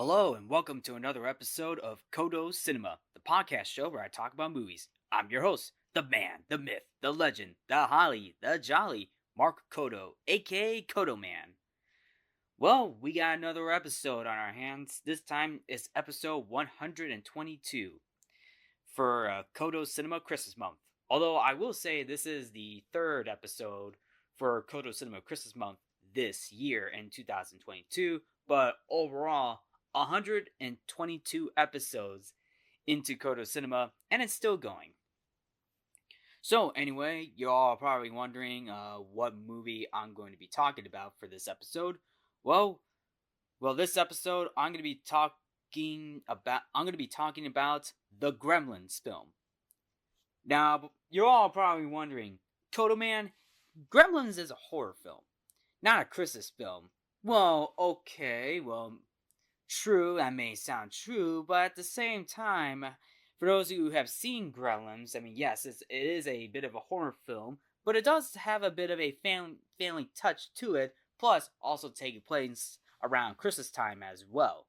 Hello, and welcome to another episode of Codo Cinema, the podcast show where I talk about movies. I'm your host, the man, the myth, the legend, the holly, the jolly, Mark Codo, aka Codo Man. Well, we got another episode on our hands. This time it's episode 122 for Codo Cinema Christmas month. Although I will say this is the third episode for Codo Cinema Christmas month this year in 2022, but overall, 122 episodes into Codo Cinema, and it's still going. So anyway, you're all probably wondering what movie I'm going to be talking about for this episode. Well, this episode I'm going to be talking about the Gremlins film. Now, you're all probably wondering, Codo Man, Gremlins is a horror film, not a Christmas film. Well, okay, true, that may sound true, but at the same time, for those of you who have seen Gremlins, I mean, yes, it is a bit of a horror film, but it does have a bit of a family touch to it, plus also taking place around Christmas time as well.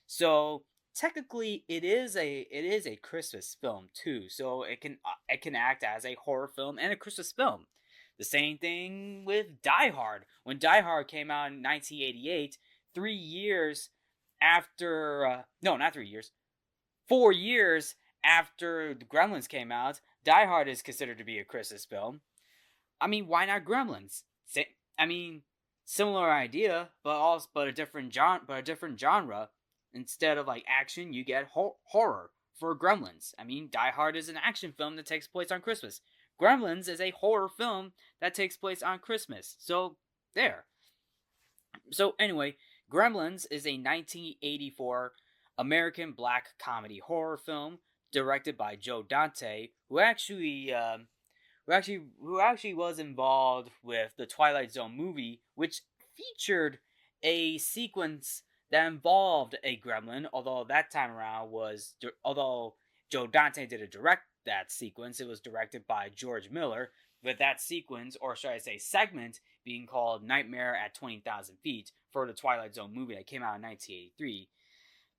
So technically, it is a Christmas film too. So it can act as a horror film and a Christmas film. The same thing with Die Hard. When Die Hard came out in 1988, 3 years after, no, not 3 years, 4 years after the Gremlins came out, Die Hard is considered to be a Christmas film. I mean, why not Gremlins? Similar idea, but a different genre. Instead of like action, you get horror for Gremlins. I mean, Die Hard is an action film that takes place on Christmas. Gremlins is a horror film that takes place on Christmas. So, there. So, anyway, Gremlins is a 1984 American black comedy horror film directed by Joe Dante, who actually was involved with the Twilight Zone movie, which featured a sequence that involved a gremlin. Although Joe Dante didn't direct that sequence, it was directed by George Miller, with that sequence, or should I say segment, being called Nightmare at 20,000 Feet for the Twilight Zone movie that came out in 1983.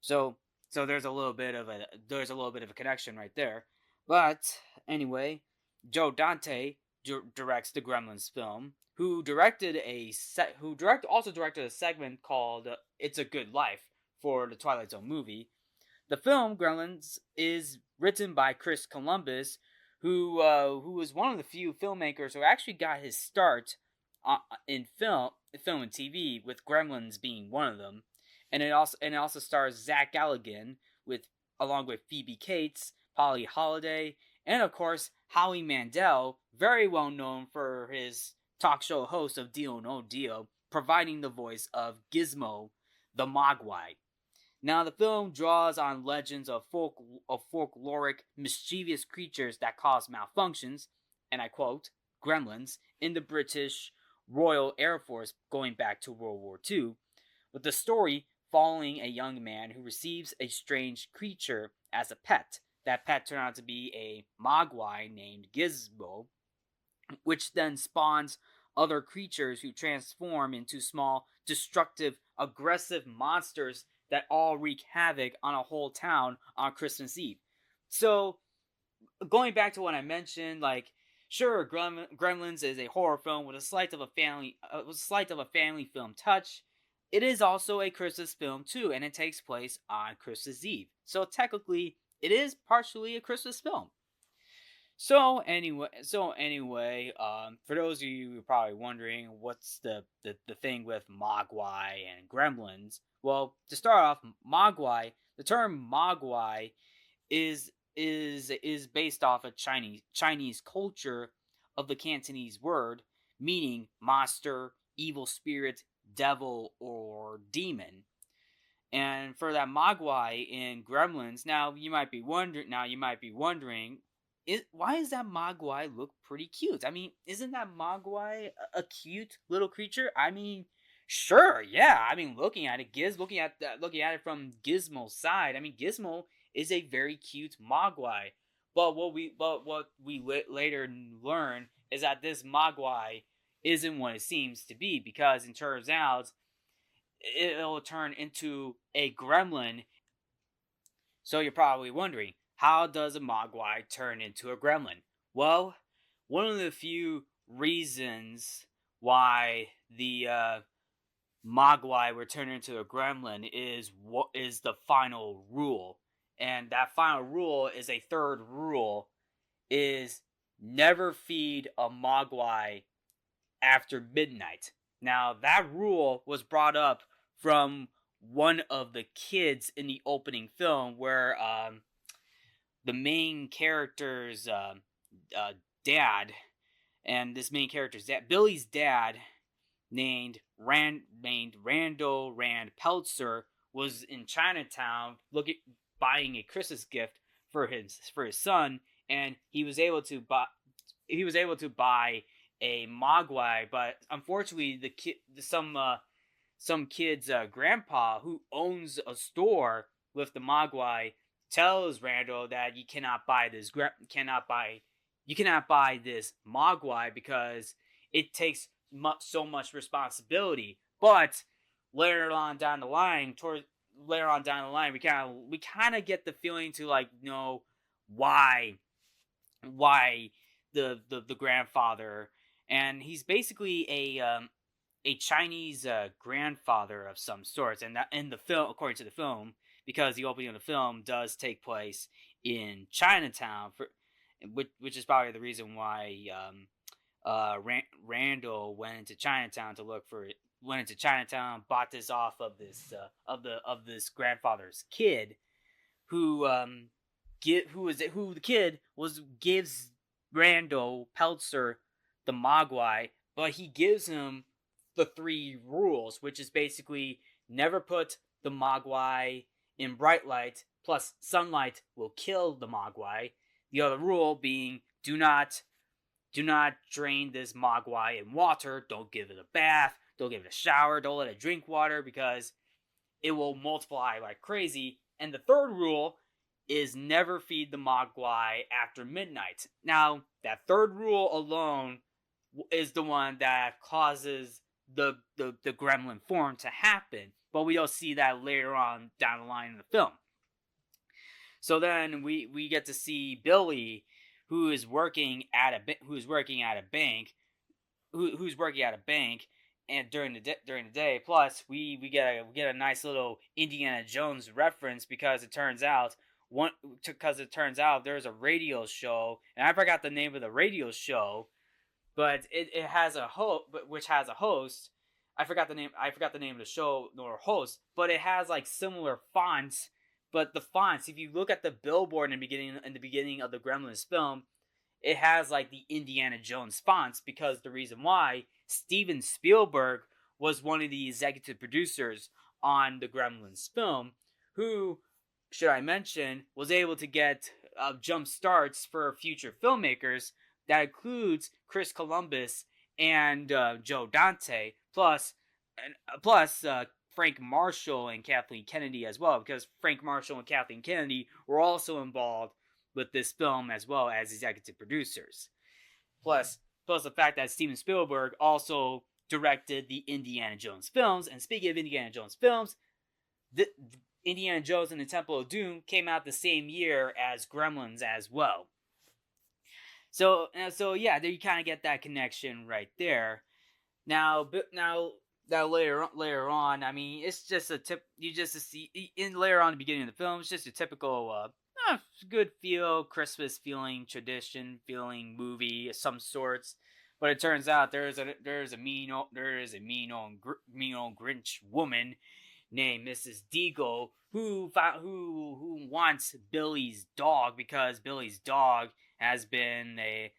So there's a little bit of a connection right there. But anyway, Joe Dante directs the Gremlins film, who also directed a segment called "It's a Good Life" for the Twilight Zone movie. The film Gremlins is written by Chris Columbus, who was one of the few filmmakers who actually got his start in film and TV, with Gremlins being one of them. And it also stars Zach Galligan along with Phoebe Cates, Polly Holliday, and of course Howie Mandel, very well known for his talk show host of Dio No Dio, providing the voice of Gizmo, the Mogwai. Now, the film draws on legends of folkloric, mischievous creatures that cause malfunctions, and I quote, gremlins, in the British Royal Air Force going back to World War II, with the story following a young man who receives a strange creature as a pet. That pet turned out to be a Mogwai named Gizmo, which then spawns other creatures who transform into small, destructive, aggressive monsters that all wreak havoc on a whole town on Christmas Eve. So, going back to what I mentioned, like, sure, Gremlins is a horror film with a slight of a family film touch. It is also a Christmas film too, and it takes place on Christmas Eve. So technically, it is partially a Christmas film. So anyway, for those of you who are probably wondering what's the thing with Mogwai and Gremlins, well, to start off, Mogwai, the term Mogwai is based off of Chinese culture of the Cantonese word meaning monster, evil spirit, devil, or demon. And for that Mogwai in Gremlins, now you might be wondering, why does that Mogwai look pretty cute? I mean, isn't that Mogwai a cute little creature? I mean, sure, yeah. I mean, looking at it from Gizmo's side, I mean, Gizmo is a very cute Mogwai. But what we later learn is that this Mogwai isn't what it seems to be, because it turns out it'll turn into a gremlin. So you're probably wondering, how does a mogwai turn into a gremlin? Well, one of the few reasons why the mogwai were turned into a gremlin is what is the final rule, and that final rule is a third rule: is never feed a mogwai after midnight. Now, that rule was brought up from one of the kids in the opening film, where the main character's dad, and this main character's dad, Billy's dad, named Randall Rand Peltzer, was in Chinatown buying a Christmas gift for his son, and he was able to buy a mogwai, but unfortunately, some kid's grandpa, who owns a store with the mogwai, tells Randall that you cannot buy this mogwai because it takes so much responsibility. But later on down the line, we kind of get the feeling to, like, know why why the grandfather, and he's basically a Chinese grandfather of some sorts, and that in the film, according to the film, because the opening of the film does take place in Chinatown, which is probably the reason why Randall went into Chinatown to look for it. Went into Chinatown, bought this off of this grandfather's kid, who who the kid gives Randall Peltzer the mogwai, but he gives him the three rules, which is basically never put the mogwai in bright light, plus sunlight will kill the mogwai. The other rule being do not drain this mogwai in water, don't give it a bath, don't give it a shower, don't let it drink water because it will multiply like crazy. And the third rule is never feed the mogwai after midnight. Now, that third rule alone is the one that causes the gremlin form to happen, but we don't see that later on down the line in the film. So then we get to see Billy, who's working at a bank, and during the day. Plus, we get a nice little Indiana Jones reference, because it turns out there's a radio show, and I forgot the name of the radio show, but it has a host. I forgot the name of the show nor host, but it has like similar fonts. But the fonts, if you look at the billboard in the beginning of the Gremlins film, it has like the Indiana Jones fonts, because the reason why Steven Spielberg was one of the executive producers on the Gremlins film, who, should I mention, was able to get jump starts for future filmmakers. That includes Chris Columbus and Joe Dante, plus Frank Marshall and Kathleen Kennedy as well, because Frank Marshall and Kathleen Kennedy were also involved with this film as well as executive producers. Plus the fact that Steven Spielberg also directed the Indiana Jones films. And speaking of Indiana Jones films, Indiana Jones and the Temple of Doom came out the same year as Gremlins as well. So yeah, there you kind of get that connection right there. Now later on, I mean, it's just a tip. You just see in later on the beginning of the film, it's just a typical good Christmas feeling, tradition feeling movie of some sorts. But it turns out there is a mean old Grinch woman named Mrs. Deagle who wants Billy's dog, because Billy's dog has been a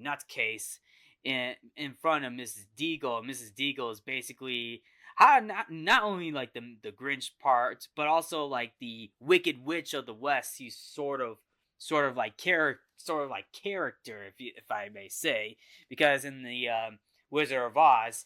nutcase in front of Mrs. Deagle. Mrs. Deagle is basically not only like the Grinch part, but also like the Wicked Witch of the West. He's sort of like character, if I may say, because in the Wizard of Oz,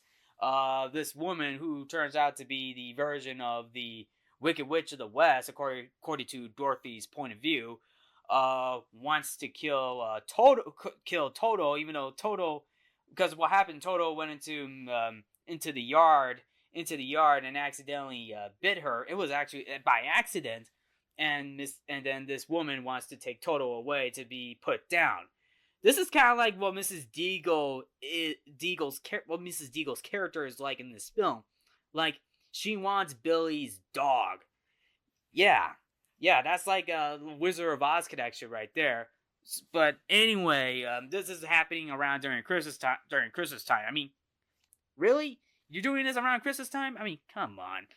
this woman, who turns out to be the version of the Wicked Witch of the West, according to Dorothy's point of view, wants to kill Toto, even though Toto, because of what happened, Toto went into the yard into the yard and accidentally bit her. It was actually by accident, and then this woman wants to take Toto away to be put down. This is kind of like what what Mrs. Deagle's character is like in this film. Like, she wants Billy's dog. Yeah, yeah, that's like a Wizard of Oz connection right there. But anyway, this is happening around during Christmas time. I mean, really? You're doing this around Christmas time? I mean, come on.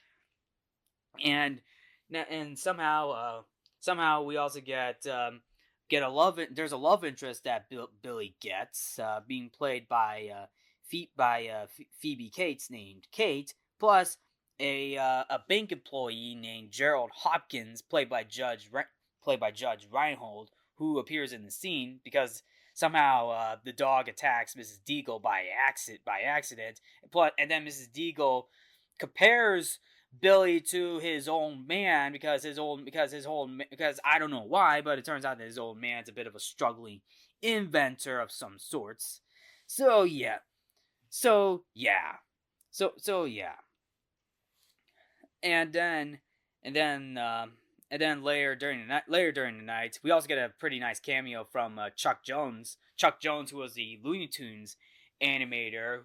And somehow we also get a there's a love interest that Billy gets, being played by Phoebe Cates, named Kate, plus a bank employee named Gerald Hopkins, played by Judge Reinhold, who appears in the scene because somehow the dog attacks Mrs. Deagle by accident. And then Mrs. Deagle compares Billy to his old man because I don't know why, but it turns out that his old man's a bit of a struggling inventor of some sorts. So yeah. And then later during the night, we also get a pretty nice cameo from Chuck Jones. Chuck Jones, who was the Looney Tunes animator,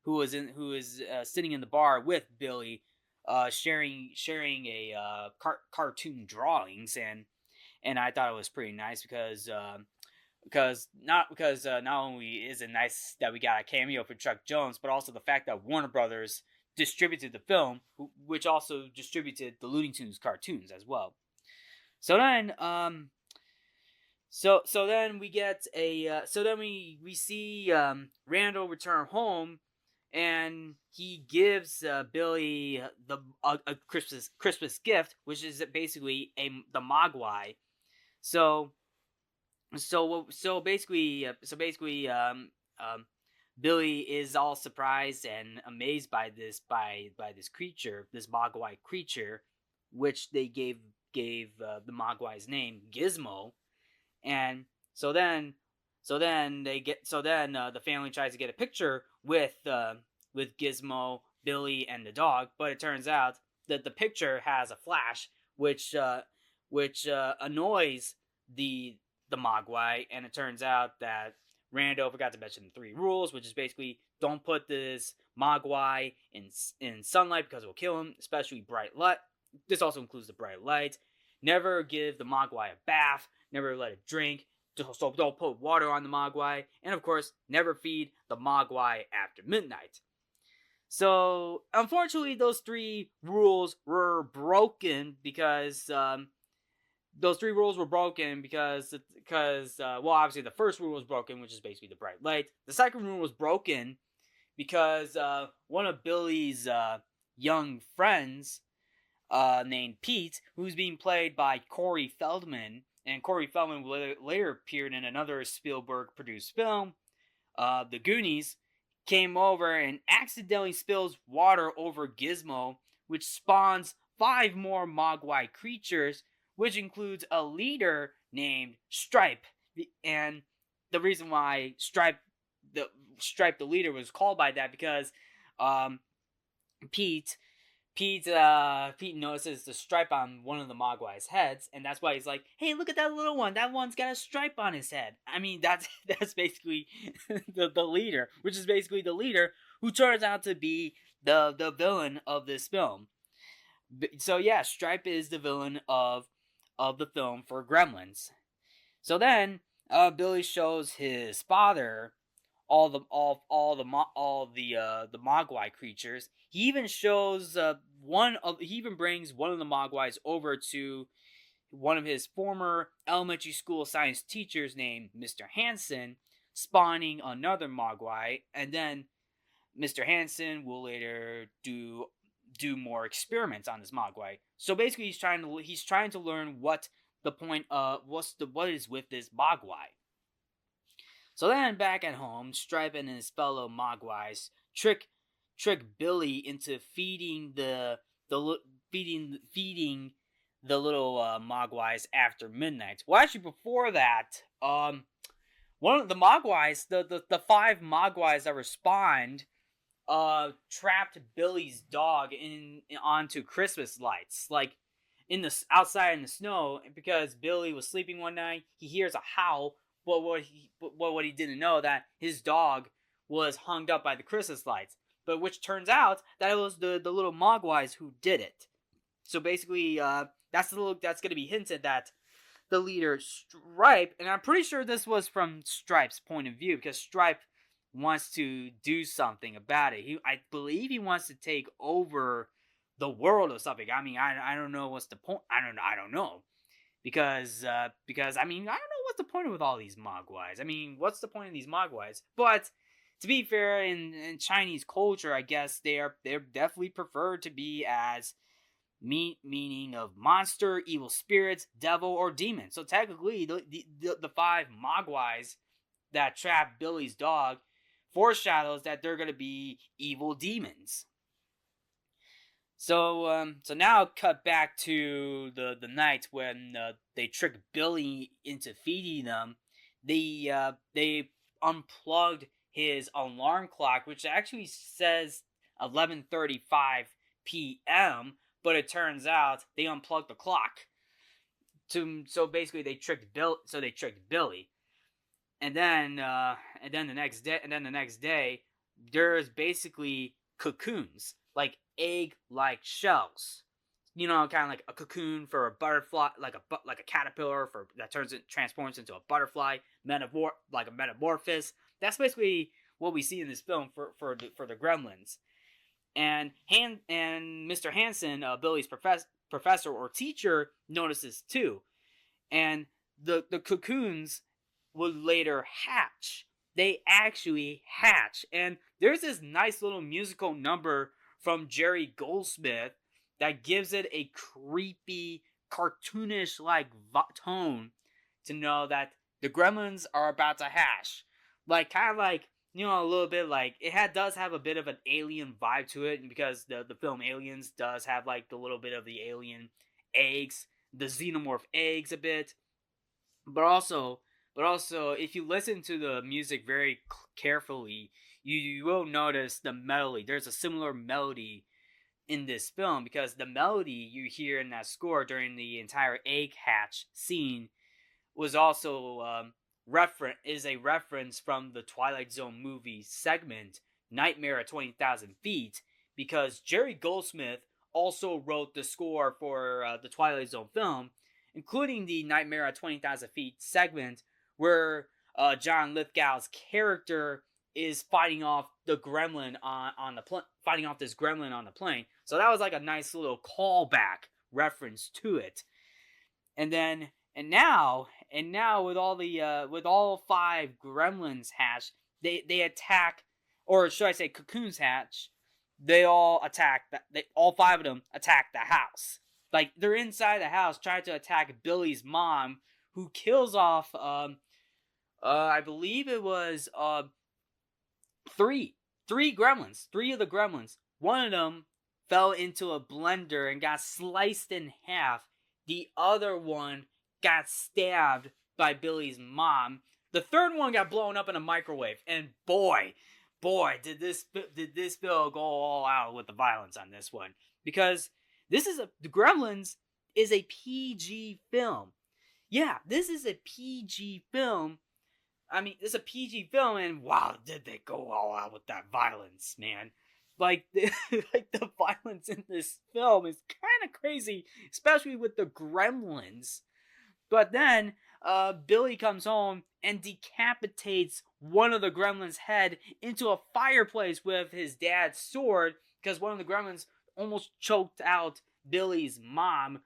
who is sitting in the bar with Billy, sharing a cartoon drawings, and I thought it was pretty nice because not only is it nice that we got a cameo from Chuck Jones, but also the fact that Warner Brothers distributed the film, which also distributed the Looney Tunes cartoons as well. So then, so then we get we see Randall return home, and he gives Billy a Christmas gift, which is basically the Mogwai. So basically, Billy is all surprised and amazed by this creature, this Mogwai creature, which they gave the Mogwai's name, Gizmo. And so then the family tries to get a picture with Gizmo, Billy, and the dog, but it turns out that the picture has a flash, which annoys the Mogwai, and it turns out that Rando forgot to mention the 3 rules, which is basically don't put this Mogwai in sunlight because it will kill him, especially bright light. This also includes the bright light. Never give the Mogwai a bath. Never let it drink. So don't put water on the Mogwai. And of course, never feed the Mogwai after midnight. So, unfortunately, those 3 rules were broken because obviously the first rule was broken, which is basically the bright light. The second rule was broken because one of Billy's young friends, named Pete, who's being played by Corey Feldman, and Corey Feldman later appeared in another Spielberg-produced film, The Goonies, came over and accidentally spills water over Gizmo, which spawns 5 more Mogwai creatures, which includes a leader named Stripe. And the reason why Stripe the leader was called by that because Pete notices the stripe on one of the Mogwai's heads, and that's why he's like, "Hey, look at that little one! That one's got a stripe on his head." I mean, that's basically the leader, which is basically the leader who turns out to be the villain of this film. So yeah, Stripe is the villain of the film for Gremlins. So then Billy shows his father all the Mogwai creatures. He even shows he even brings one of the Mogwais over to one of his former elementary school science teachers named Mr. Hansen, spawning another Mogwai, and then Mr. Hansen will later do more experiments on this Mogwai. So basically, he's trying to learn what is with this Mogwai. So then, back at home, Stripe and his fellow Mogwais trick Billy into feeding the little Mogwais after midnight. Well, actually, before that, one of the Mogwais, the 5 Mogwais that were spawned trapped Billy's dog in onto Christmas lights, like in the outside in the snow, because Billy was sleeping one night. He hears a howl, but what he didn't know, that his dog was hung up by the Christmas lights, but which turns out that it was the little Mogwais who did it. So basically, that's gonna be hinted that the leader Stripe, and I'm pretty sure this was from Stripe's point of view, because Stripe wants to do something about it. I believe he wants to take over the world or something. I mean, I don't know what's the point. I don't know, because I mean, I don't know what's the point with all these Mogwais. I mean, what's the point of these Mogwais? But to be fair, in Chinese culture, I guess they're definitely preferred to be as meaning of monster, evil spirits, devil, or demon. So technically, the five Mogwais that trap Billy's dog foreshadows that they're going to be evil demons. So now cut back to the night when they trick Billy into feeding them. They unplugged his alarm clock, which actually says 11:35 p.m., but it turns out they unplugged the clock. So basically they tricked Billy. And then the next day, there's basically cocoons, like egg-like shells. You know, kind of like a cocoon for a butterfly, like a caterpillar that transforms into a butterfly, like a metamorphosis. That's basically what we see in this film for the Gremlins. And Mr. Hansen, Billy's professor or teacher, notices too. And the cocoons would later hatch. They actually hatch. And there's this nice little musical number from Jerry Goldsmith that gives it a creepy, cartoonish like tone to know that the Gremlins are about to hatch. Like, kind of like, you know, a little bit like, does have a bit of an alien vibe to it, because the film Aliens does have like the little bit of the alien eggs, the xenomorph eggs a bit. But also, if you listen to the music very carefully, you will notice the melody. There's a similar melody in this film, because the melody you hear in that score during the entire egg hatch scene was also a reference from the Twilight Zone movie segment Nightmare at 20,000 Feet, because Jerry Goldsmith also wrote the score for the Twilight Zone film, including the Nightmare at 20,000 Feet segment where John Lithgow's character is fighting off the gremlin on the fighting off this gremlin on the plane. So that was like a nice little callback reference to it. And now with all five gremlins hatch, they attack, or should I say cocoons hatch. They all attack. All five of them attack the house. Like, they're inside the house trying to attack Billy's mom, who kills off I believe it was three gremlins. Three of the gremlins. One of them fell into a blender and got sliced in half. The other one got stabbed by Billy's mom. The third one got blown up in a microwave. And boy, did this film go all out with the violence on this one. Because The Gremlins is a PG film. Yeah, this is a PG film. I mean, it's a PG film, and wow, did they go all out with that violence, man. Like, the violence in this film is kind of crazy, especially with the Gremlins. But then, Billy comes home and decapitates one of the Gremlins' head into a fireplace with his dad's sword, because one of the Gremlins almost choked out Billy's mom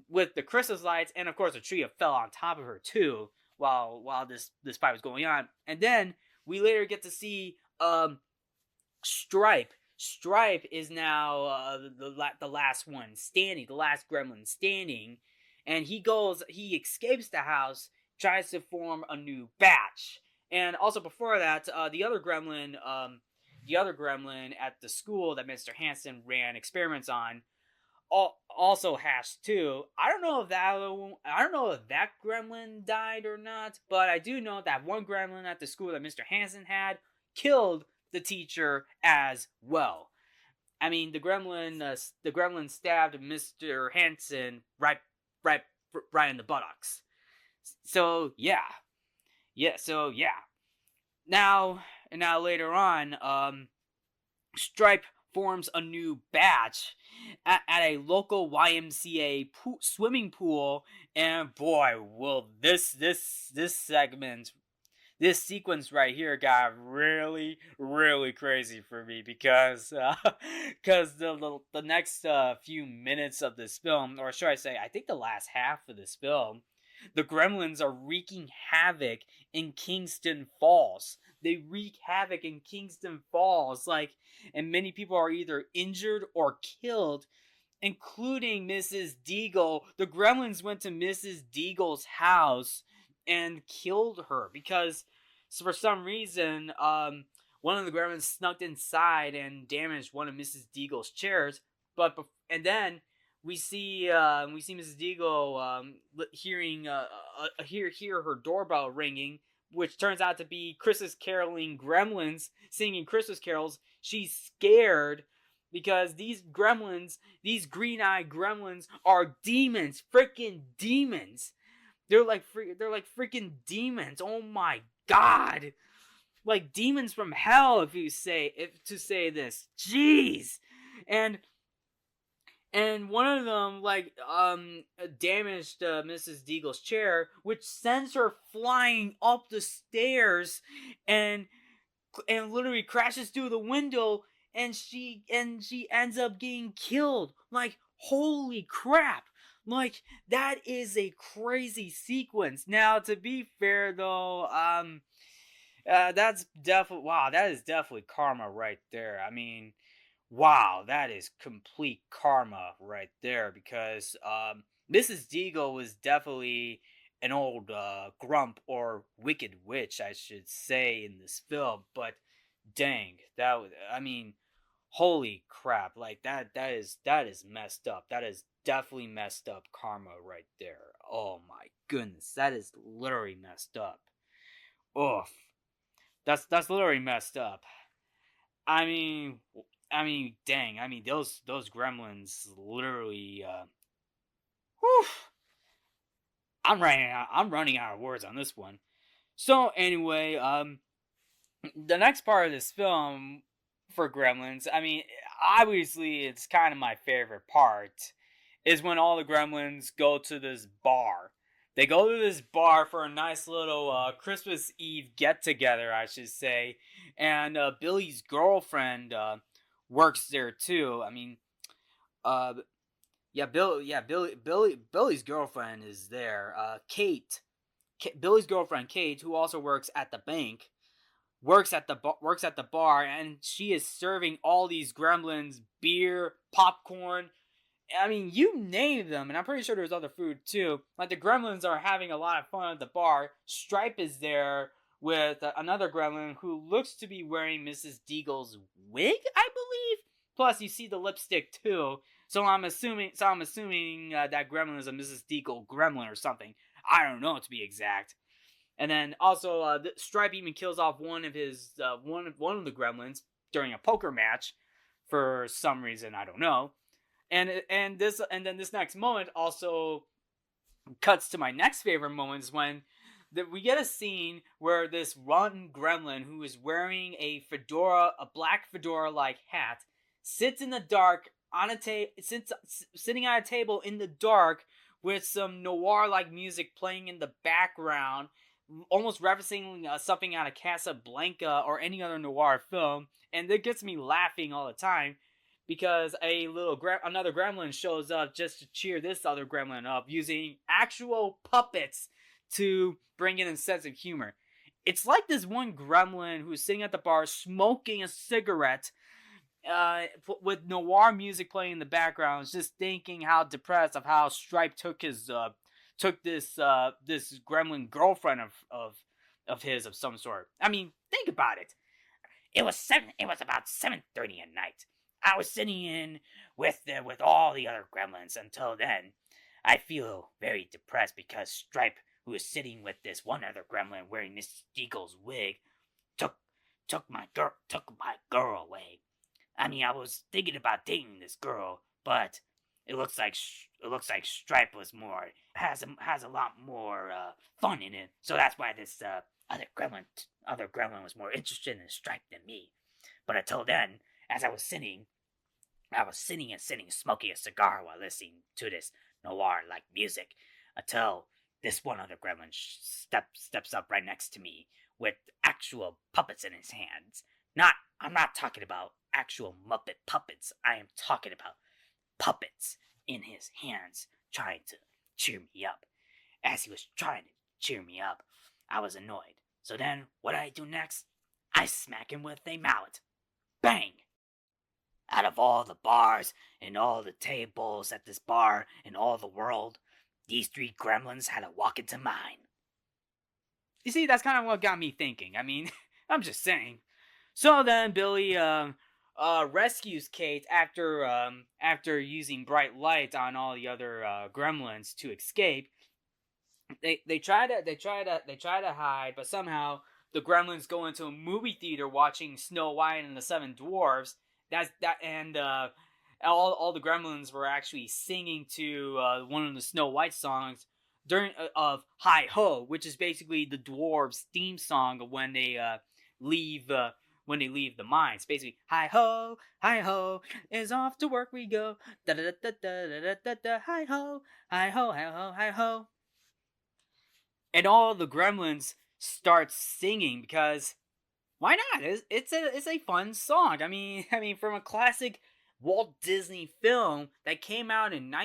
with the Christmas lights, and of course a tree fell on top of her too while this fight was going on. And then we later get to see Stripe. Stripe is now the last one standing, the last gremlin standing, and he escapes the house, tries to form a new batch. And also before that, the other gremlin at the school that Mr. Hansen ran experiments on also hatched too. I don't know if that gremlin died or not, but I do know that one gremlin at the school that Mr. Hansen had killed the teacher as well. I mean, the gremlin stabbed Mr. Hanson right, right in the buttocks. So yeah. Now later on, Stripe forms a new batch at a local YMCA swimming pool, and boy, will this segment, this sequence right here got really, really crazy for me because the next few minutes of this film, or should I say, I think the last half of this film, the Gremlins are wreaking havoc in Kingston Falls. They wreak havoc in Kingston Falls, and many people are either injured or killed, including Mrs. Deagle. The Gremlins went to Mrs. Deagle's house and killed her because, for some reason, one of the Gremlins snuck inside and damaged one of Mrs. Deagle's chairs. And then we see Mrs. Deagle hear her doorbell ringing, which turns out to be Christmas caroling Gremlins singing Christmas carols. She's scared because these gremlins, these green-eyed gremlins, are demons, freaking demons. They're like freaking demons. Oh my god, like demons from hell, if to say this. Jeez, and one of them damaged Mrs. Deagle's chair, which sends her flying up the stairs, and literally crashes through the window, and she ends up getting killed. Like, holy crap! Like, that is a crazy sequence. Now, to be fair though, that is definitely karma right there. I mean, wow, that is complete karma right there, because Mrs. Deagle was definitely an old grump or wicked witch, I should say, in this film. But dang, I mean, holy crap, like that is messed up. That is definitely messed up karma right there. Oh my goodness, that is literally messed up. Oof, that's literally messed up. I mean, dang. I mean, those gremlins literally. Whew, I'm running out of words on this one. So anyway, the next part of this film for Gremlins, I mean, obviously it's kind of my favorite part, is when all the Gremlins go to this bar. They go to this bar for a nice little Christmas Eve get together, I should say, and Billy's girlfriend works there too. I mean, uh, Billy's girlfriend is there. Billy's girlfriend Kate, who also works at the bank, works at the bar, and she is serving all these gremlins beer, popcorn. I mean, you name them, and I'm pretty sure there's other food too. Like, the gremlins are having a lot of fun at the bar. Stripe is there with another gremlin who looks to be wearing Mrs. Deagle's wig, I believe. Plus, you see the lipstick too. So I'm assuming that gremlin is a Mrs. Deagle gremlin or something. I don't know, to be exact. And then also, Stripe even kills off one of one of the gremlins during a poker match for some reason, I don't know. And then this next moment also cuts to my next favorite moments, when we get a scene where this one gremlin who is wearing a black fedora-like hat, sits in the dark on sitting at a table in the dark with some noir-like music playing in the background, almost referencing something out of Casablanca or any other noir film, and it gets me laughing all the time, because another gremlin shows up just to cheer this other gremlin up, using actual puppets to bring in a sense of humor. It's like this one gremlin who's sitting at the bar smoking a cigarette, with noir music playing in the background, just thinking how depressed of how Stripe took this gremlin girlfriend of his, of some sort. I mean, think about it. It was about 7:30 at night. I was sitting in with all the other gremlins until then. I feel very depressed because Stripe, who is sitting with this one other gremlin wearing Miss Deagle's wig, took my girl away. I mean, I was thinking about dating this girl, but it looks like Stripe was more has a lot more fun in it. So that's why this other gremlin was more interested in Stripe than me. But until then, as I was sitting and sitting, smoking a cigar while listening to this noir-like music, until this one other gremlin steps up right next to me with actual puppets in his hands. I'm not talking about actual Muppet puppets. I am talking about puppets in his hands, trying to cheer me up. As he was trying to cheer me up, I was annoyed. So then, what did I do next? I smack him with a mallet. Bang! Out of all the bars and all the tables at this bar in all the world, these three gremlins had to walk into mine. You see, that's kind of what got me thinking. I mean, I'm just saying. So then Billy rescues Kate after using bright light on all the other gremlins to escape. They try to hide, but somehow the gremlins go into a movie theater watching Snow White and the Seven Dwarfs. All the gremlins were actually singing to one of the Snow White songs during of Hi Ho, which is basically the dwarves' theme song of when they leave the mines. Basically, hi ho, is off to work we go. Da da da da da da da. Hi ho, hi ho, hi ho, hi ho. And all the gremlins start singing because why not? It's a fun song. I mean, from a classic Walt Disney film that came out in the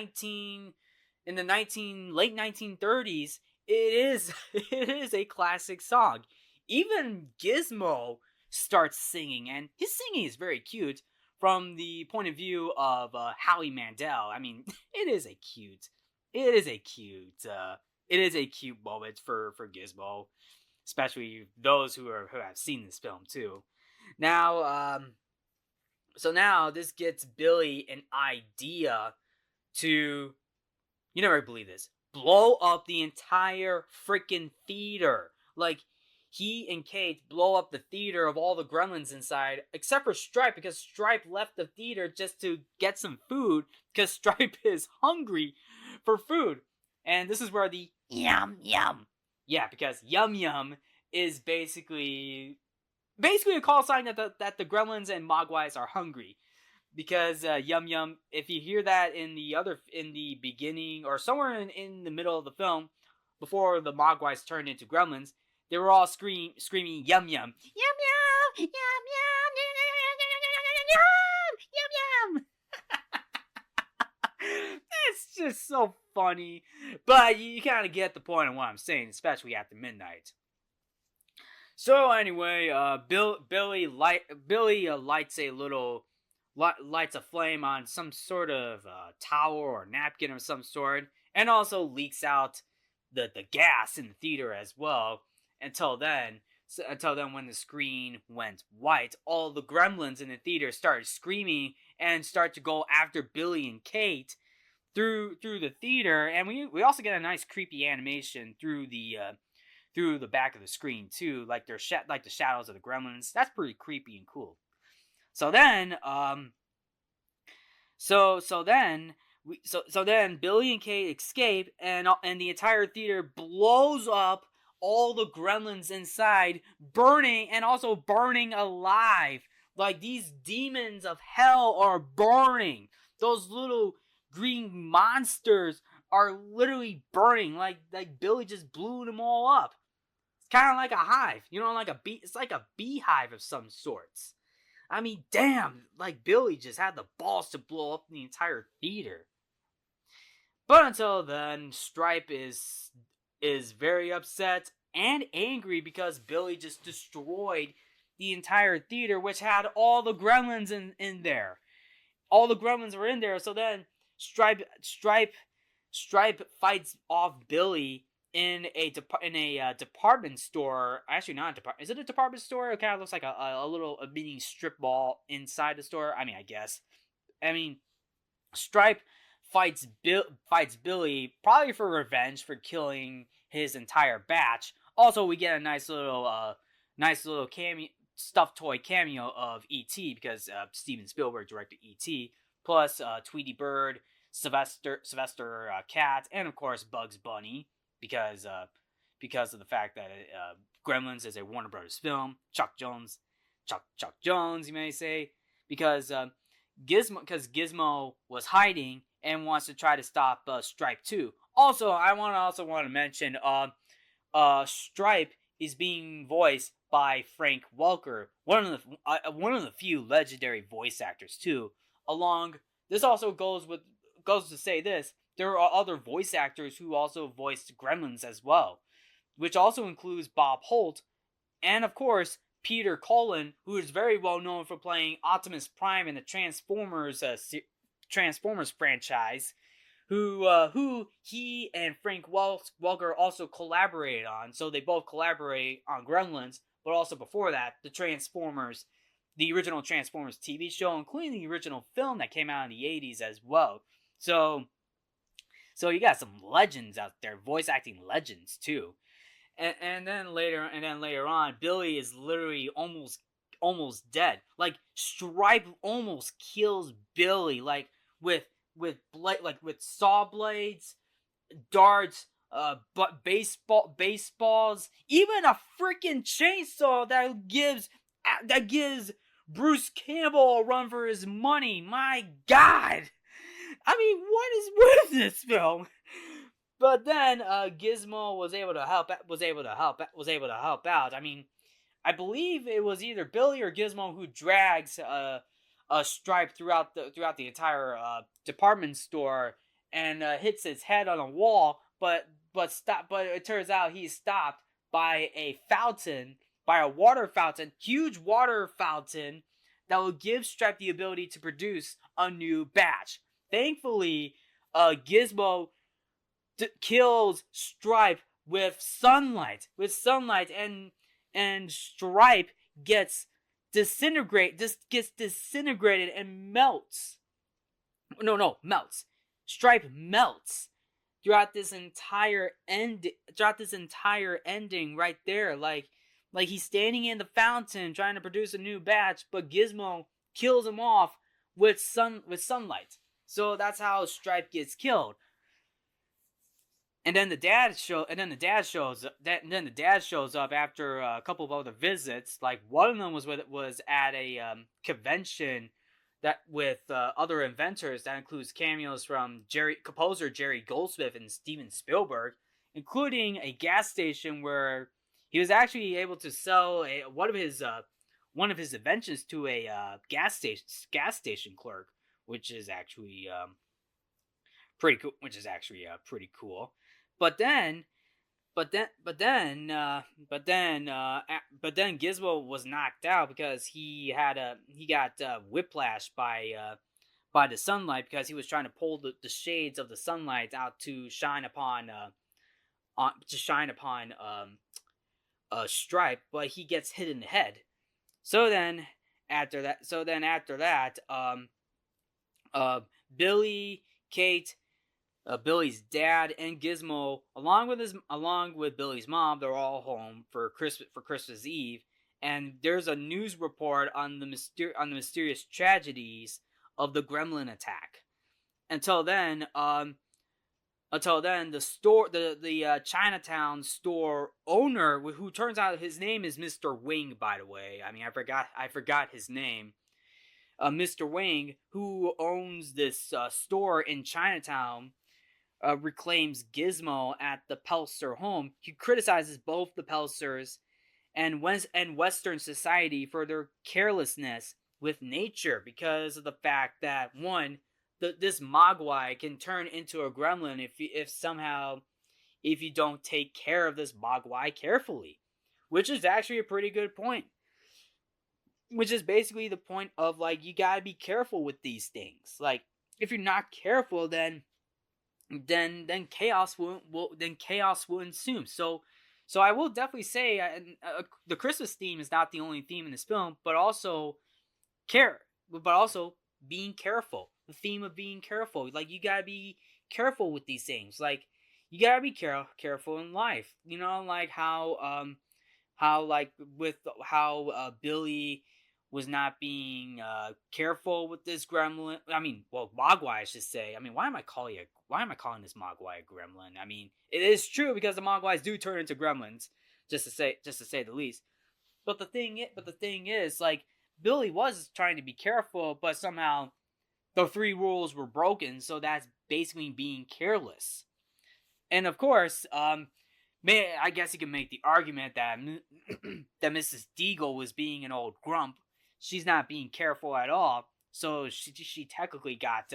late 1930s. It is a classic song. Even Gizmo starts singing, and his singing is very cute from the point of view of Howie Mandel. I mean, it is a cute moment for Gizmo, especially those who have seen this film too. Now, so now this gets Billy an idea to, you never believe this, blow up the entire freaking theater. Like, he and Kate blow up the theater of all the gremlins inside, except for Stripe, because Stripe left the theater just to get some food, because Stripe is hungry for food. And this is where the yum yum. Yeah, because yum yum is basically a call sign that the gremlins and mogwais are hungry. Because yum yum, if you hear that in the beginning or somewhere in the middle of the film, before the mogwais turned into gremlins, they were all screaming yum yum, yum yum, yum yum, yum yum. It's just so funny, but you kind of get the point of what I'm saying, especially after midnight. So anyway, Billy lights a flame on some sort of towel or napkin of some sort, and also leaks out the gas in the theater as well. Until then, when the screen went white, all the gremlins in the theater started screaming and start to go after Billy and Kate through the theater, and we also get a nice creepy animation through the back of the screen too, like the shadows of the gremlins. That's pretty creepy and cool. So then, then Billy and Kate escape, and the entire theater blows up. All the gremlins inside burning, and also burning alive. Like, these demons of hell are burning. Those little green monsters are literally burning. Like Billy just blew them all up. It's kind of like a hive, it's like a beehive of some sorts. I mean, damn, like Billy just had the balls to blow up the entire theater. But until then, Stripe is very upset and angry because Billy just destroyed the entire theater, which had all the gremlins in there. All the gremlins were in there. So then Stripe fights off Billy in a department store. Actually, not a department. Is it a department store? It kind of looks like a little mini strip mall inside the store. I mean, I guess. Stripe fights Billy probably for revenge for killing his entire batch. Also, we get a nice little stuffed toy cameo of E.T. because Steven Spielberg directed E.T. Plus Tweety Bird, Sylvester Cat, and of course Bugs Bunny because of the fact that Gremlins is a Warner Brothers film. Chuck Jones, you may say, because Gizmo was hiding and wants to try to stop Stripe too. Also, I want to mention Stripe is being voiced by Frank Welker, one of the few legendary voice actors too. Along, this also goes to say this: there are other voice actors who also voiced Gremlins as well, which also includes Bob Holt, and of course Peter Cullen, who is very well known for playing Optimus Prime in the Transformers franchise, who he and Frank Welker also collaborated on. So they both collaborate on Gremlins, but also before that, the original Transformers TV show, including the original film that came out in the 80s as well. So you got some legends out there, voice acting legends too. And then later on, Billy is literally almost dead. Like Stripe almost kills Billy, like with saw blades, darts, baseballs, even a freaking chainsaw that gives Bruce Campbell a run for his money. My God, I mean, what is with this film? But then Gizmo was able to help out. I mean, I believe it was either Billy or Gizmo who drags a Stripe throughout the entire department store and hits his head on a wall. But it turns out he's stopped by a water fountain, huge water fountain that will give Stripe the ability to produce a new batch. Thankfully, Gizmo kills Stripe with sunlight, and Stripe gets disintegrated and melts. Melts. Stripe melts throughout this entire ending right there. Like he's standing in the fountain trying to produce a new batch, but Gizmo kills him off with sunlight. So that's how Stripe gets killed. And then the dad shows up after a couple of other visits. Like one of them was at a convention that with other inventors that includes cameos from composer Jerry Goldsmith and Steven Spielberg, including a gas station where he was actually able to sell one of his inventions to a gas station clerk, which is actually pretty cool. Pretty cool. But then Gizmo was knocked out because he got whiplash by the sunlight because he was trying to pull the shades of the sunlight out to shine upon Stripe, but he gets hit in the head. So then after that, Billy, Kate, Billy's dad, and Gizmo, along with Billy's mom, they're all home for Christmas Eve, and there's a news report on the mysterious tragedies of the Gremlin attack. Until then, the Chinatown store owner, who turns out his name is Mr. Wing, by the way. I mean, I forgot his name. Mr. Wing, who owns this store in Chinatown, reclaims Gizmo at the Peltzer home. He criticizes both the Peltzers and Western society for their carelessness with nature because of the fact that, one, this Mogwai can turn into a gremlin if you don't take care of this Mogwai carefully, which is actually a pretty good point. Which is basically the point of, like, you gotta be careful with these things. Like, if you're not careful, then chaos will ensue. So I will definitely say the Christmas theme is not the only theme in this film, but also being careful. The theme of being careful. Like, you gotta be careful with these things. Like, you gotta be careful in life. You know, like how how like with how Billy was not being careful with this gremlin. I mean, well, Mogwai, I should say. I mean, why am I calling this Mogwai a gremlin? I mean, it is true because the Mogwais do turn into gremlins, just to say the least. But the thing is, like, Billy was trying to be careful, but somehow the three rules were broken. So that's basically being careless. And of course, I guess you can make the argument that that Mrs. Deagle was being an old grump. She's not being careful at all, so she technically got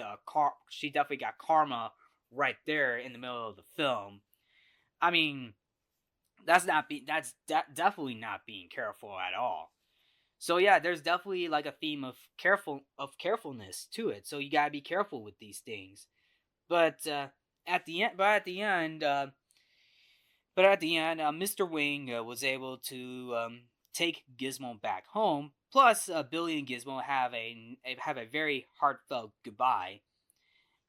she definitely got karma right there in the middle of the film. I mean, definitely not being careful at all. So yeah, there's definitely like a theme of carefulness to it. So you gotta be careful with these things. But at the end, but at the end, Mr. Wing was able to take Gizmo back home. Plus, Billy and Gizmo have a very heartfelt goodbye,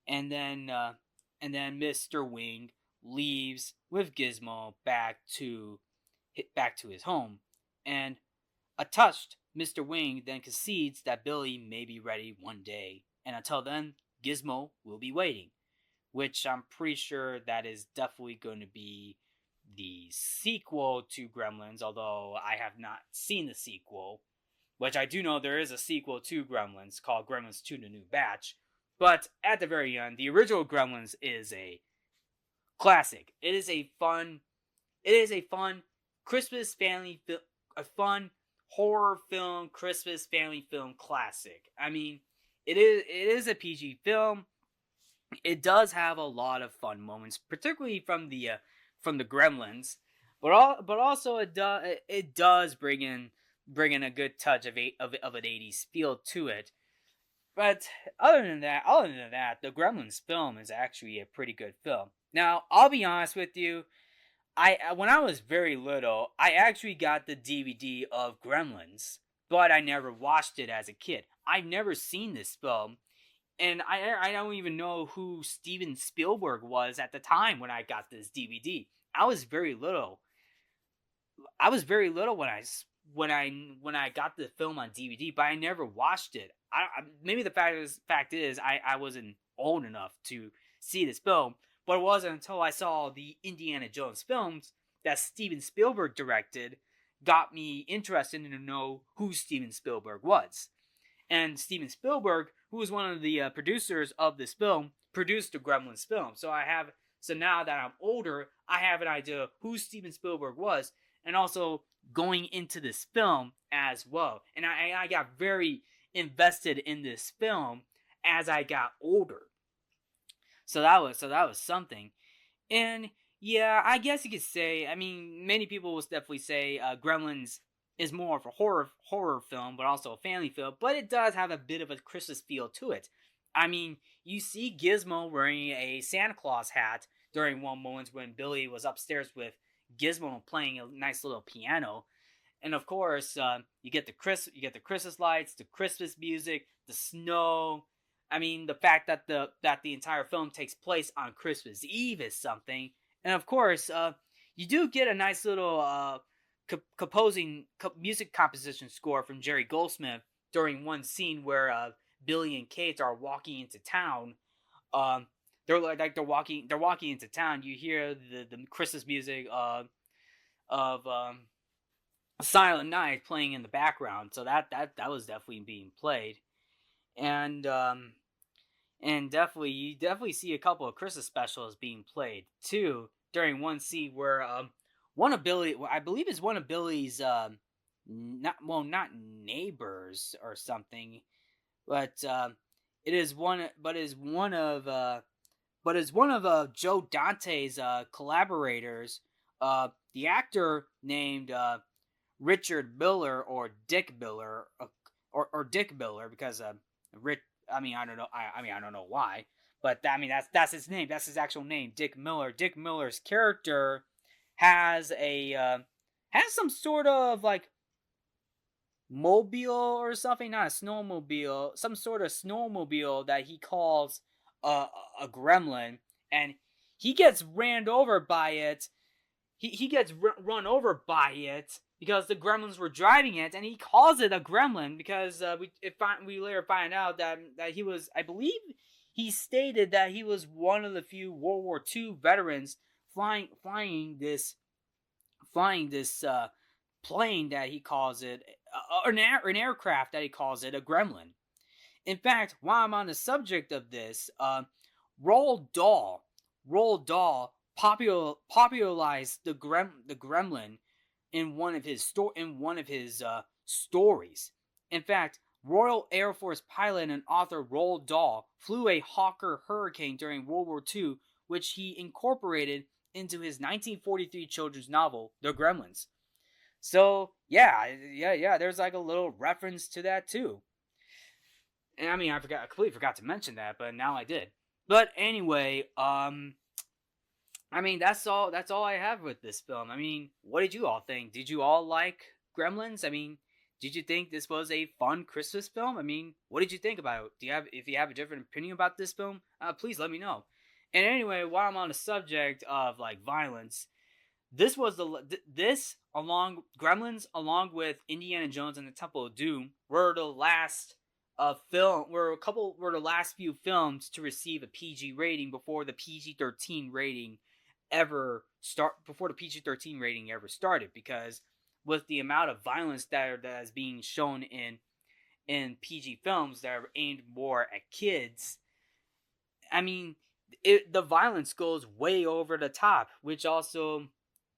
and then Mr. Wing leaves with Gizmo back to his home, and a touched Mr. Wing then concedes that Billy may be ready one day, and until then, Gizmo will be waiting, which I'm pretty sure that is definitely going to be the sequel to Gremlins, although I have not seen the sequel, which I do know there is a sequel to Gremlins called Gremlins 2 The New Batch. But at the very end, the original Gremlins is a classic. It is a fun Christmas a fun horror film, Christmas family film classic. I mean, it is a PG film. It does have a lot of fun moments, particularly from the Gremlins, but also it does bring in a good touch of an 80s feel to it. But other than that, the Gremlins film is actually a pretty good film. Now, I'll be honest with you, I when I was very little, I actually got the DVD of Gremlins, but I never watched it as a kid. I've never seen this film, and I don't even know who Steven Spielberg was at the time when I got this DVD. I was very little. I was very little when I got the film on DVD, but I never watched it. Maybe the fact is I wasn't old enough to see this film, but it wasn't until I saw the Indiana Jones films that Steven Spielberg directed got me interested in to know who Steven Spielberg was. And Steven Spielberg, who was one of the producers of this film, produced the Gremlins film. So now that I'm older, I have an idea who Steven Spielberg was, and also going into this film as well. And I got very invested in this film as I got older. So that was something. And yeah, I guess you could say. I mean, many people will definitely say Gremlins is more of a horror film, but also a family film. But it does have a bit of a Christmas feel to it. I mean, you see Gizmo wearing a Santa Claus hat during one moment when Billy was upstairs with Gizmo playing a nice little piano, and of course, you get the Christmas lights, the Christmas music, the snow. I mean, the fact that the entire film takes place on Christmas Eve is something, and of course, you do get a nice little music composition score from Jerry Goldsmith during one scene where Billy and Kate are walking into town. Um, they're walking into town. You hear the Christmas music of Silent Night playing in the background, so that was definitely being played, and definitely you definitely see a couple of Christmas specials being played too during one scene where one of Billy, I believe is one of Billy's not neighbors or something, but it is one of Joe Dante's collaborators, the actor named Richard Miller or Dick Miller, or Dick Miller because Rich. I mean, I don't know. I don't know why, but I mean that's his name. That's his actual name, Dick Miller. Dick Miller's character has has some sort of like mobile or something, not a snowmobile, some sort of snowmobile that he calls a gremlin, and he gets ran over by it. He gets run over by it because the Gremlins were driving it, and he calls it a Gremlin because we later find out that he was, I believe, he stated that he was one of the few World War II veterans flying this plane that he calls it, an aircraft that he calls it a Gremlin. In fact, while I'm on the subject of this, Roald Dahl popularized the Gremlin in one of his stories. In fact, Royal Air Force pilot and author Roald Dahl flew a Hawker Hurricane during World War II, which he incorporated into his 1943 children's novel, The Gremlins. So yeah. There's like a little reference to that too. And I mean, I completely forgot to mention that, but now I did. But anyway, I mean, that's all I have with this film. I mean, what did you all think? Did you all like Gremlins? I mean, did you think this was a fun Christmas film? I mean, what did you think about it? If you have a different opinion about this film, please let me know. And anyway, while I'm on the subject of like violence, this was Gremlins along with Indiana Jones and the Temple of Doom were the last the last few films to receive a PG rating before the PG-13 rating ever started, because with the amount of violence that is being shown in PG films that are aimed more at kids, I mean, the violence goes way over the top, which also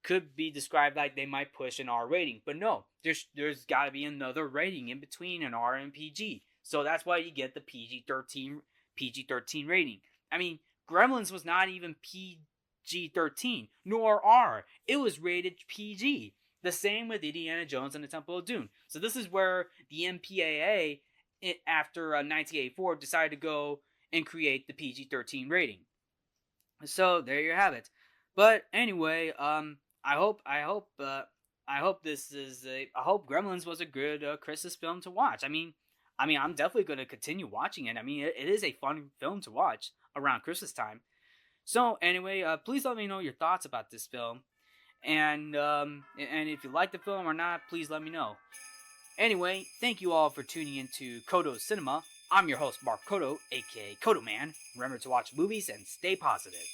could be described like they might push an R rating. But no, there's got to be another rating in between an R and PG. So that's why you get the PG-13 rating. I mean, Gremlins was not even PG-13 nor R. It was rated PG. The same with Indiana Jones and the Temple of Doom. So this is where the MPAA, after 1984, decided to go and create the PG-13 rating. So there you have it. But anyway, I hope Gremlins was a good Christmas film to watch. I mean, I'm definitely going to continue watching it. I mean, it is a fun film to watch around Christmas time. So anyway, please let me know your thoughts about this film, and if you like the film or not, please let me know. Anyway, thank you all for tuning into Codo Cinema. I'm your host, Mark Codo, aka Codo Man. Remember to watch movies and stay positive.